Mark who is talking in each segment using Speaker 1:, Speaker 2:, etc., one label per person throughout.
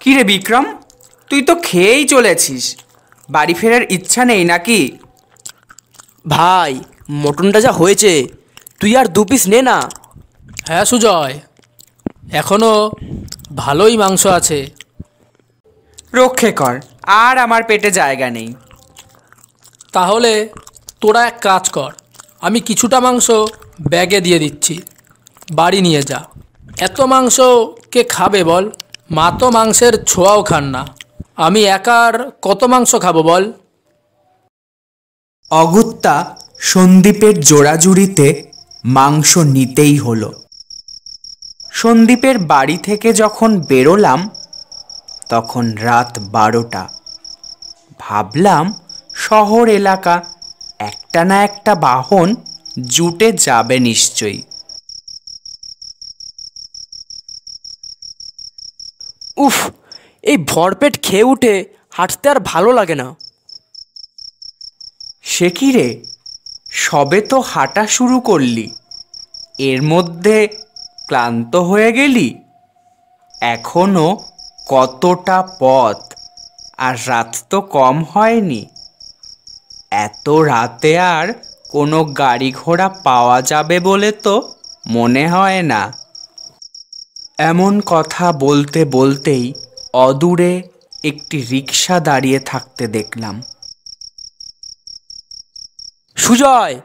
Speaker 1: কিরে বিক্রম, তুই তো খেয়েই চলেছিস, বাড়ি ফেরার ইচ্ছা নেই নাকি?
Speaker 2: ভাই, মটনটা যা হয়েছে, তুই আর 2 পিস নে না।
Speaker 3: হ্যাঁ সুজয়, এখনো ভালোই মাংস আছে।
Speaker 1: রক্ষে কর, আর আমার পেটে জায়গা নেই।
Speaker 3: তাহলে তোরা এক কাজ কর, আমি কিছুটা মাংস ব্যাগে দিয়ে দিচ্ছি, বাড়ি নিয়ে যা। এত মাংস কে খাবে বল? মা তো মাংসের ছোঁয়াও খান না, আমি একার কত মাংস খাবো বল?
Speaker 1: অগত্যা সন্দীপের জোড়াজুড়িতে মাংস নিতেই হলো। সন্দীপের বাড়ি থেকে যখন বেরোলাম তখন রাত 12টা। ভাবলাম শহর এলাকা, একটা না একটা বাহন জুটে যাবে নিশ্চয়ই।
Speaker 2: উফ, এই ভরপেট খেয়ে উঠে হাঁটতে আর ভালো লাগে না।
Speaker 1: সে কি রে, সবে তো হাঁটা শুরু করলি, এর মধ্যে ক্লান্ত হয়ে গেলি? এখনো কতটা পথ, আর রাত তো কম হয়নি। এত রাতে আর কোনো গাড়ি ঘোড়া পাওয়া যাবে বলে তো মনে হয় না। এমন কথা বলতে বলতেই অদূরে একটি রিক্সা দাঁড়িয়ে থাকতে দেখলাম।
Speaker 2: সুজয়,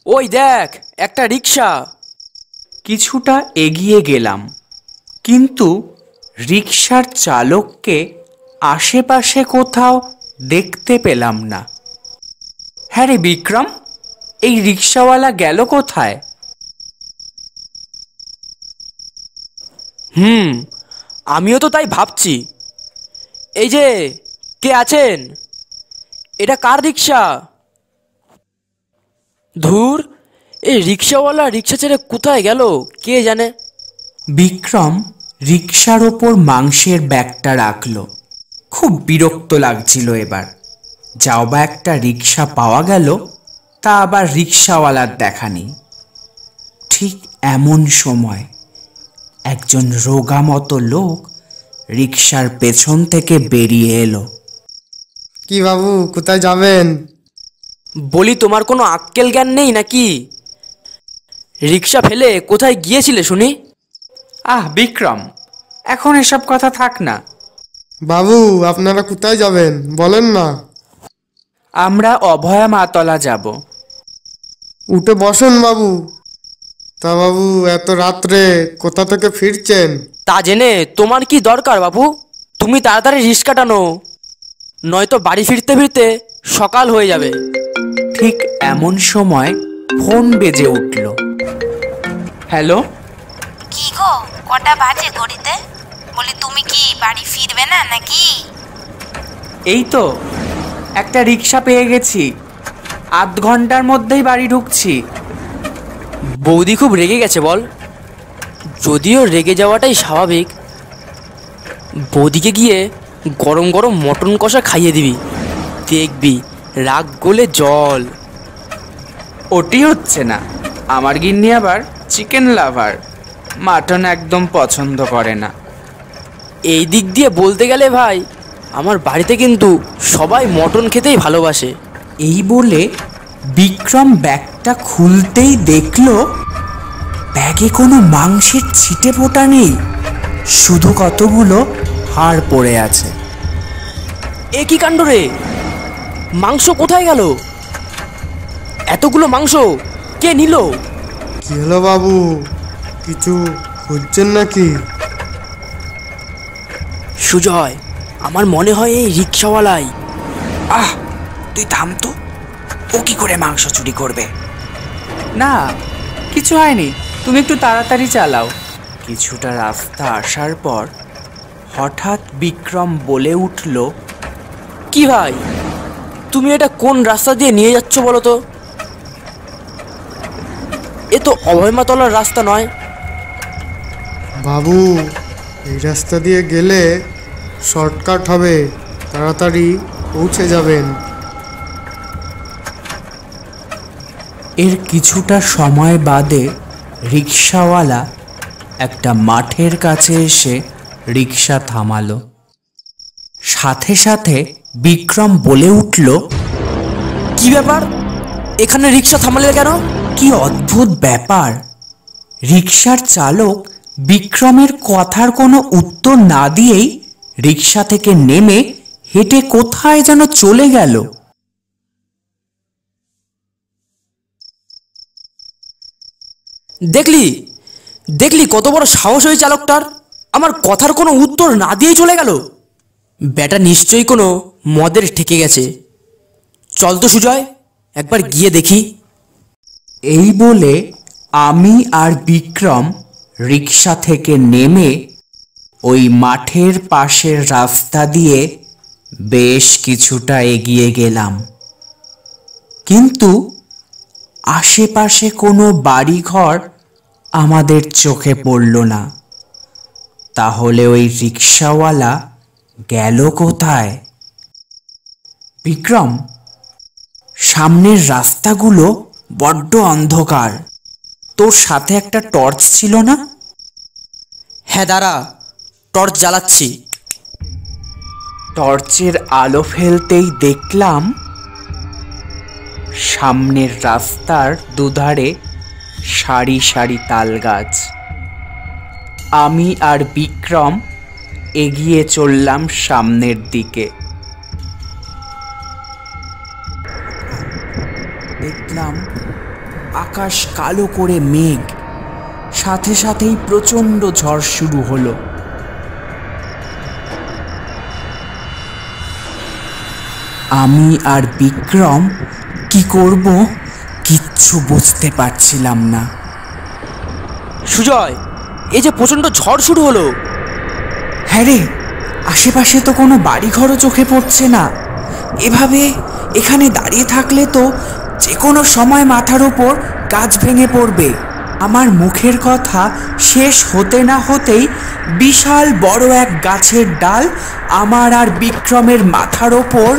Speaker 2: ওই দেখ একটা রিক্সা।
Speaker 1: কিছুটা এগিয়ে গেলাম, কিন্তু রিক্সার চালককে আশেপাশে কোথাও দেখতে পেলাম না। হ্যাঁ রে বিক্রম, এই রিক্সাওয়ালা গেল কোথায়?
Speaker 2: আমিও তো তাই ভাবছি। এই যে, কে আছেন? এটা কার রিক্সা? ধুর, এই রিক্সাওয়ালা রিক্সা ছেড়ে কোথায় গেল কে জানে।
Speaker 1: বিক্রম রিক্সার ওপর মাংসের ব্যাগটা রাখলো। খুব বিরক্ত লাগছিল এবার। যাও বা একটা রিক্সা পাওয়া গেল, তা আবার রিক্সাওয়ালার দেখা নেই। ঠিক এমন সময় একজন রোগা মতো লোক রিক্সার পেছন থেকে বেরিয়ে এলো।
Speaker 4: কি বাবু, কোথায় যাবেন?
Speaker 2: বলি, তোমার কোনো আক্কেল জ্ঞান নেই নাকি? রিক্সা ফেলে কোথায় গিয়েছিলে শুনি?
Speaker 1: বিক্রম, এখন এসব কথা থাক না।
Speaker 4: বাবু, আপনারা কোথায় যাবেন বলেন না।
Speaker 1: আমরা অভয়া মাতলা যাব।
Speaker 4: উঠে বসেন বাবু। তা বাবু, এত রাত্রে কোথা থেকে ফিরছেন?
Speaker 2: তা জেনে তোমার কি দরকার বাবু? তুমি তাড়াতাড়ি রিক্সা টানো, নয়তো বাড়ি ফিরতে ফিরতে সকাল হয়ে যাবে।
Speaker 1: ঠিক এমন সময় ফোন বেজে উঠল। হ্যালো।
Speaker 5: কি গো, কটা বাজে ঘড়িতে? বলি, তুমি কি বাড়ি ফিরবে না নাকি?
Speaker 1: এই তো একটা রিক্সা পেয়ে গেছি, আধ ঘন্টার মধ্যেই বাড়ি ঢুকছি।
Speaker 2: বৌদি খুব রেগে গেছে বল? যদিও রেগে যাওয়াটাই স্বাভাবিক। বৌদিকে গিয়ে গরম গরম মটন কষা খাইয়ে দিবি, দেখবি রাগ গলে জল।
Speaker 1: ওটি হচ্ছে না, আমার গিন্নি আবার চিকেন লাভার, মাটন একদম পছন্দ করে না।
Speaker 2: এই দিক দিয়ে বলতে গেলে ভাই, আমার বাড়িতে কিন্তু সবাই মটন খেতেই ভালোবাসে।
Speaker 1: এই বলে বিক্রম ব্যাগটা খুলতেই দেখলো ব্যাগে কোনো মাংসের ছিটে ফোটা নেই, শুধু কতগুলো হাড় পড়ে আছে।
Speaker 2: এ কি কাণ্ড রে, মাংস কোথায় গেল? এতগুলো মাংস কে নিল?
Speaker 4: কি হলো বাবু, কিছু খুঁজছেন নাকি?
Speaker 2: সুজয়, আমার মনে হয় এই রিক্সাওয়ালাই।
Speaker 1: তুই থাম তো, ও কি করে মাংস চুরি করবে? না, কিছু হয়নি, তুমি একটু তাড়াতাড়ি চালাও। কিছুটা রাস্তা আসার পর হঠাৎ বিক্রম বলে উঠল,
Speaker 2: কি ভাই, তুমি এটা কোন রাস্তা দিয়ে নিয়ে যাচ্ছ বলো তো? এ তো অভয়মাতলার রাস্তা নয়।
Speaker 4: বাবু, এই রাস্তা দিয়ে গেলে শর্টকাট হবে, তাড়াতাড়ি পৌঁছে যাবেন।
Speaker 1: এর কিছুটা সময় বাদে রিক্সাওয়ালা একটা মাঠের কাছে এসে রিক্সা থামালো। সাথে সাথে বিক্রম বলে উঠল,
Speaker 2: কি ব্যাপার, এখানে রিক্সা থামালে কেন?
Speaker 1: কি অদ্ভুত ব্যাপার! রিক্সার চালক বিক্রমের কথার কোনো উত্তর না দিয়েই রিক্সা থেকে নেমে হেঁটে কোথায় যেন চলে গেল।
Speaker 2: দেখলি দেখলি কত বড় সাহস ওই চালকটার! আমার কথার কোনো উত্তর না দিয়েই চলে গেল। ব্যাটা নিশ্চয়ই কোনো মদের ঠেকে গেছে। চল তো সুজয়, একবার গিয়ে দেখি।
Speaker 1: এই বলে আমি আর বিক্রম রিক্সা থেকে নেমে ওই মাঠের পাশের রাস্তা দিয়ে বেশ কিছুটা এগিয়ে গেলাম, কিন্তু আশেপাশে কোনো বাড়িঘর আমাদের চোখে পড়ল না। তাহলে ওই রিক্সাওয়ালা গেল কোথায়? বিক্রম, সামনের রাস্তাগুলো বড্ড অন্ধকার। তোর সাথে একটা টর্চ ছিল না?
Speaker 2: হ্যাঁ দাঁড়া, টর্চ জ্বালাচ্ছি।
Speaker 1: টর্চের আলো ফেলতেই দেখলাম সামনের রাস্তার দুধারে সারি সারি তাল গাছ। আমি আর বিক্রম এগিয়ে চললাম সামনের দিকে। দেখলাম আকাশ কালো করে মেঘ, সাথে সাথেই প্রচণ্ড ঝড় শুরু হলো। আমি আর বিক্রম কি করব কিচ্ছু বুঝতে পারছিলাম না।
Speaker 2: সুজয়, এই যে প্রচন্ড ঝড় শুরু হলো।
Speaker 1: হ্যাঁ রে, আশেপাশে তো কোনো বাড়িঘরও চোখে পড়ছে না। এভাবে এখানে দাঁড়িয়ে থাকলে তো যে কোনো সময় মাথার ওপর গাছ ভেঙে পড়বে। আমার মুখের কথা শেষ হতে না হতেই বিশাল বড় এক গাছের ডাল আমার আর বিক্রমের মাথার ওপর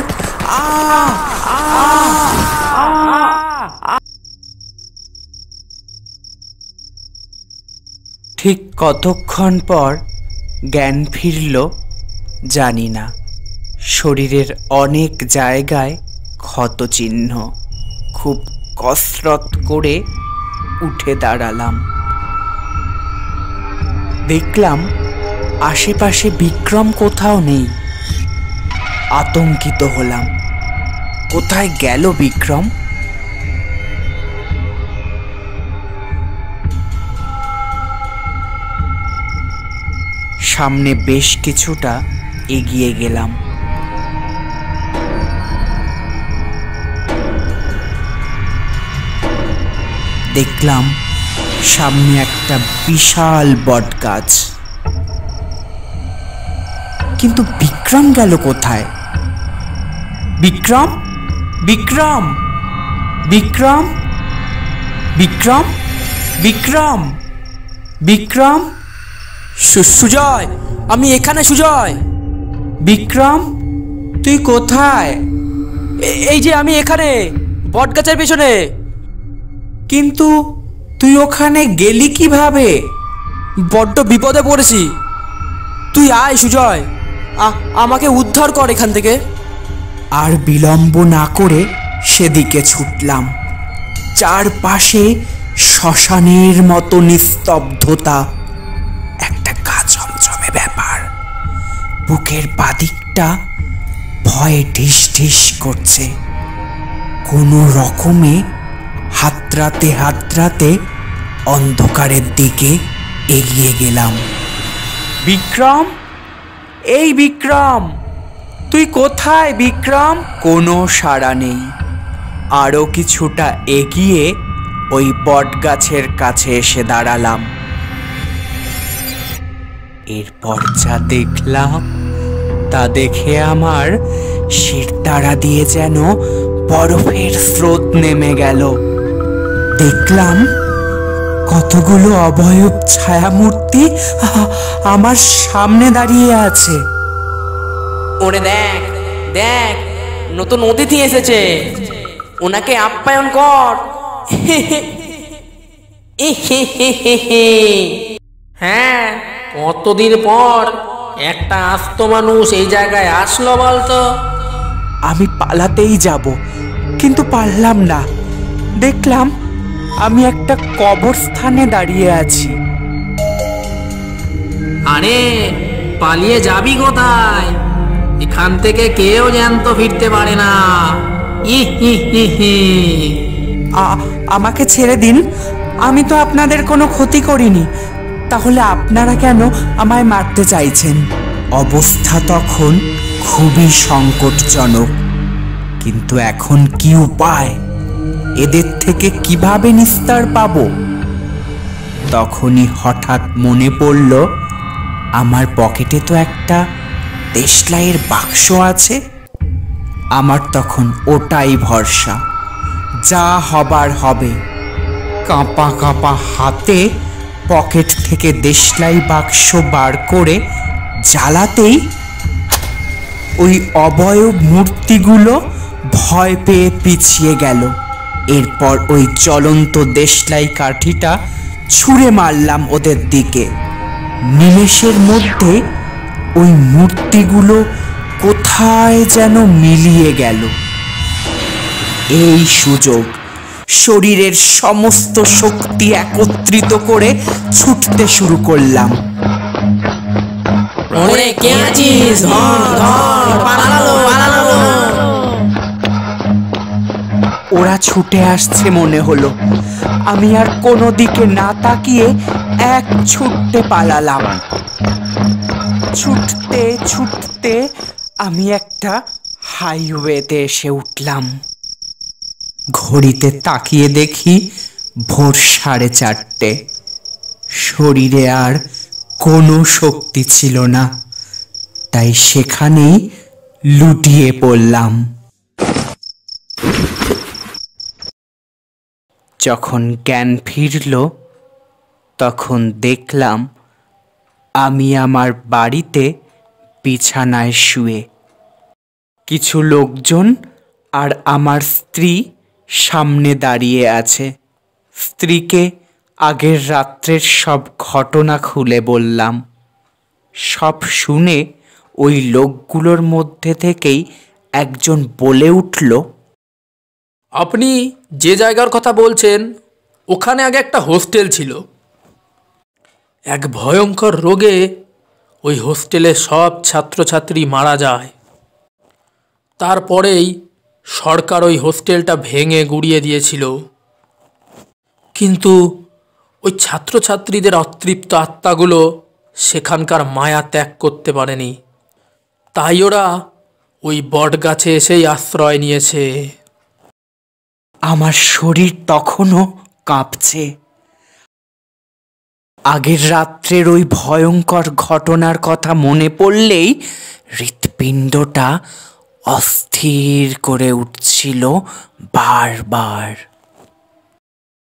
Speaker 1: ঠিক কতক্ষণ পর জ্ঞান ফিরল জানি না। শরীরের অনেক জায়গায় ক্ষতচিহ্ন। খুব কসরত করে উঠে দাঁড়ালাম। দেখলাম আশেপাশে বিক্রম কোথাও নেই। আতঙ্কিত হলাম, কোথায় গেল বিক্রম? সামনে বেশ কিছুটা এগিয়ে গেলাম। দেখলাম সামনে একটা বিশাল বটগাছ, কিন্তু বিক্রম গেল কোথায়? বিক্রম, বিক্রম, বিক্রম, বিক্রম, বিক্রম, বিক্রম,
Speaker 2: সুজয়, আমি এখানে। সুজয়,
Speaker 1: বিক্রম, তুই কোথায়?
Speaker 2: এই যে আমি এখানে, বটগাছের পেছনে।
Speaker 1: কিন্তু তুই ওখানে গেলি কিভাবে?
Speaker 2: বড্ড বিপদে পড়েছি। তুই আয় সুজয়, আমাকে উদ্ধার কর এখান থেকে।
Speaker 1: আর বিলম্ব না করে সেদিকে ছুটলাম। চারপাশে শ্মশানের মতো নিস্তব্ধতা, একটা গা ছমছমে ব্যাপার। বুকের বাদিকটা ভয়ে ঢিস ঢিস করছে। কোনো রকমে হাতড়াতে হাতড়াতে অন্ধকারের দিকে এগিয়ে গেলাম। বিক্রম, এই বিক্রম, তুই কোথায় বিক্রম? কোনো সাড়া নেই। আরো কিছুটা এগিয়ে ওই বটগাছের কাছে এসে দাঁড়ালাম। এরপর যা দেখলাম তা দেখে আমার শিরদাঁড়া দিয়ে যেন বরফের স্রোত নেমে গেল। দেখলাম কতগুলো অবয়ব ছায়ামূর্তি আমার সামনে দাঁড়িয়ে আছে।
Speaker 2: ওরে দেখ দেখ, নতুন অতিথি এসেছে, ওনাকে আপ্যায়ন কর।
Speaker 3: হ্যাঁ, কতদিন পর একটা আস্ত মানুষ এই জায়গায় আসলো বলতো?
Speaker 1: আমি পালাতেই যাব, কিন্তু পারলাম না। দেখলাম আমি একটা কবরস্থানে দাঁড়িয়ে আছি।
Speaker 3: আরে পালিয়ে যাবি কোথায়? এখান থেকে কেউ জ্যান্ত ফিরতে পারে না। ই হি হি হি।
Speaker 1: আমাকে ছেড়ে দিন, আমি তো আপনাদের কোনো ক্ষতি করিনি। তাহলে আপনারা কেন আমায় মারতে চাইছেন? অবস্থা তখন খুবই সংকটজনক, কিন্তু এখন কি উপায়? এদের থেকে কিভাবে নিস্তার পাবো? তখনই হঠাৎ মনে পড়ল, আমার পকেটে তো একটা দেশলাইয়ের বাক্স আছে। আমার তখন ওটাই ভরসা, যা হবার হবে। কাঁপা কাঁপা হাতে পকেট থেকে দেশলাই বাক্স বার করে জ্বালাতেই ওই অবয়ব মূর্তিগুলো ভয় পেয়ে পিছিয়ে গেল। এরপর ওই জ্বলন্ত দেশলাই কাঠিটা ছুঁড়ে মারলাম ওদের দিকে। নিমেষের মধ্যে ওই মূর্তিগুলো কোথায় যেন মিলিয়ে গেল। এই সুযোগ, শরীরের সমস্ত শক্তি একত্রিত করে ছুটতে শুরু করলাম।
Speaker 2: ওরে কে আছিস? ধর ধর, পালালো পালালো।
Speaker 1: ওরা ছুটে আসছে মনে হলো। আমি আর কোনো দিকে না তাকিয়ে এক ছুটতে পালালাম। ছুটতে ছুটতে আমি একটা হাইওয়েতে এসে উঠলাম। ঘড়িতে তাকিয়ে দেখি ভোর 4:30। শরীরে আর কোনো শক্তি ছিল না, তাই সেখানেই লুটিয়ে পড়লাম। যখন জ্ঞান ফিরল, তখন দেখলাম আমি আমার বাড়িতে বিছানায় শুয়ে। কিছু লোকজন আর আমার স্ত্রী সামনে দাঁড়িয়ে আছে। স্ত্রীকে আগের রাত্রের সব ঘটনা খুলে বললাম। সব শুনে ওই লোকগুলোর মধ্যে থেকেই একজন বলে উঠল,
Speaker 3: আপনি যে জায়গার কথা বলছেন, ওখানে আগে একটা হোস্টেল ছিল। এক ভয়ঙ্কর রোগে ওই হোস্টেলে সব ছাত্রছাত্রী মারা যায়। তারপরেই সরকার ওই হোস্টেলটা ভেঙে গুঁড়িয়ে দিয়েছিল। কিন্তু ওই ছাত্রছাত্রীদের অতৃপ্ত আত্মাগুলো সেখানকার মায়া ত্যাগ করতে পারেনি, তাই ওরা ওই বটগাছে এসেই আশ্রয় নিয়েছে।
Speaker 1: আমার শরীর তখনও কাঁপছে। আগের রাত্রের ওই ভয়ঙ্কর ঘটনার কথা মনে পড়লেই হৃৎপিণ্ডটা অস্থির করে উঠছিল বারবার।